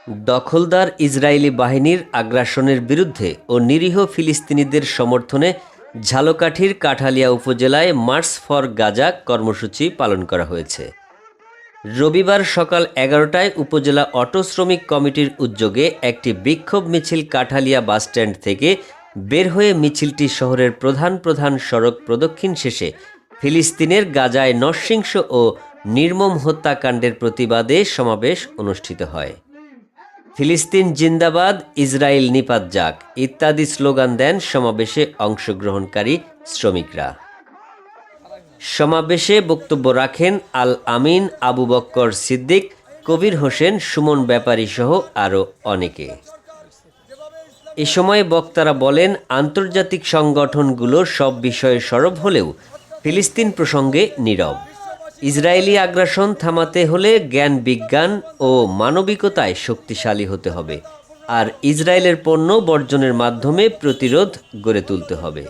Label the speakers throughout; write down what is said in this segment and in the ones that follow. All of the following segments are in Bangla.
Speaker 1: দখলদার ইসরায়েলি বাহিনীর আগ্রাসনের বিরুদ্ধে ও নিরীহ ফিলিস্তিনিদের সমর্থনে ঝালকাঠির কাঠালিয়া উপজেলায় মার্চ ফর গাজা কর্মসূচি পালন করা হয়েছে। রবিবার সকাল 11টায় উপজেলা অটো শ্রমিক কমিটির উদ্যোগে একটি বিক্ষোভ মিছিল কাঠালিয়া বাসস্ট্যান্ড থেকে বের হয়ে মিছিলটি শহরের প্রধান সড়ক প্রদক্ষিণ শেষে ফিলিস্তিনের গাজায় নৃশংস ও নির্মম হত্যাকাণ্ডের প্রতিবাদে সমাবেশ অনুষ্ঠিত হয়। ফিলিস্তিন জিন্দাবাদ, ইসরায়েল নিপাত যাক ইত্যাদি স্লোগান দেন সমাবেশে অংশগ্রহণকারী শ্রমিকরা। সমাবেশে বক্তব্য রাখেন আল আমিন, আবু বক্কর সিদ্দিক, কবির হোসেন, সুমন ব্যাপারী সহ আরও অনেকে। এ সময় বক্তারা বলেন, আন্তর্জাতিক সংগঠনগুলো সব বিষয়ে সরব হলেও ফিলিস্তিন প্রসঙ্গে নীরব। ইসরায়েলি আগ্রাসন থামাতে হলে জ্ঞান বিজ্ঞান ও মানবিকতায় শক্তিশালী হতে হবে, আর ইসরায়েলের পণ্য বর্জনের মাধ্যমে প্রতিরোধ গড়ে তুলতে হবে।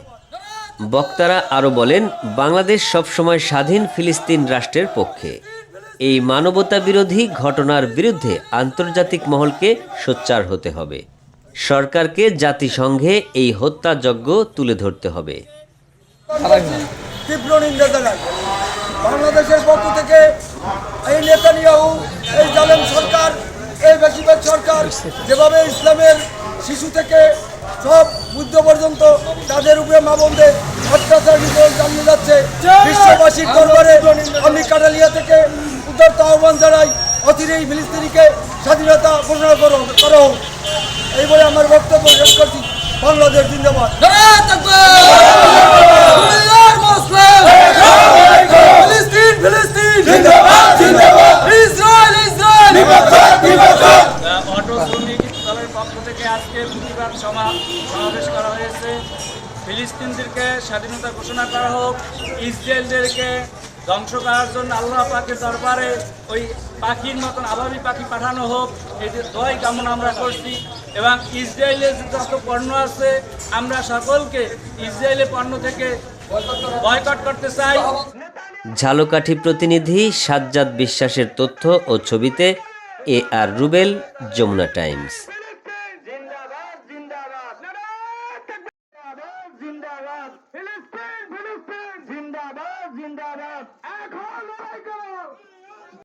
Speaker 1: বক্তারা আরও বলেন, বাংলাদেশ সবসময় স্বাধীন ফিলিস্তিন রাষ্ট্রের পক্ষে। এই মানবতা বিরোধী ঘটনার বিরুদ্ধে আন্তর্জাতিক মহলকে সোচ্চার হতে হবে। সরকারকে জাতিসংঘে এই হত্যাযজ্ঞ তুলে ধরতে হবে।
Speaker 2: তীব্র নিন্দা জানাই। বাংলাদেশের পক্ষ থেকে এই নেতানিয়াহু, এই জালেম সরকার, এই বেশিরভাগ সরকার যেভাবে ইসলামের শিশু থেকে সব বুদ্ধ পর্যন্ত তাদের উপরে মা বোনদের অত্যাচার চালিয়ে যাচ্ছে, বিশ্ববাসীর দরবারে আমি কাঠালিয়া থেকে উদারতা আহ্বান জানাই, অচিরেই ফিলিস্তিনিকে স্বাধীনতা ঘোষণা করা হোক। এই বলে আমার বক্তব্য শেষ করছি। বাংলাদেশ জিন্দাবাদ।
Speaker 3: অটো শ্রমিক দলের পক্ষ থেকে আজকে প্রতিবাদ সমাবেশ করা হয়েছে। ফিলিস্তিনদেরকে স্বাধীনতা ঘোষণা করা হোক, ইসরায়েলদেরকে ধ্বংস করার জন্য আল্লাহ পাকের দরবারে ওই পাখির মতন আবাবী পাখি পাঠানো হোক, এই দোয়াই কামনা আমরা করছি। এবং ইসরায়েলের যত পণ্য আছে আমরা সকলকে ইসরায়েলের পণ্য থেকে বয়কট করতে চাই।
Speaker 1: ঝালকাঠি প্রতিনিধি সাজ্জাদ বিশ্বাসের তথ্য ও ছবিতে AR রুবেল, যমুনা টাইমস।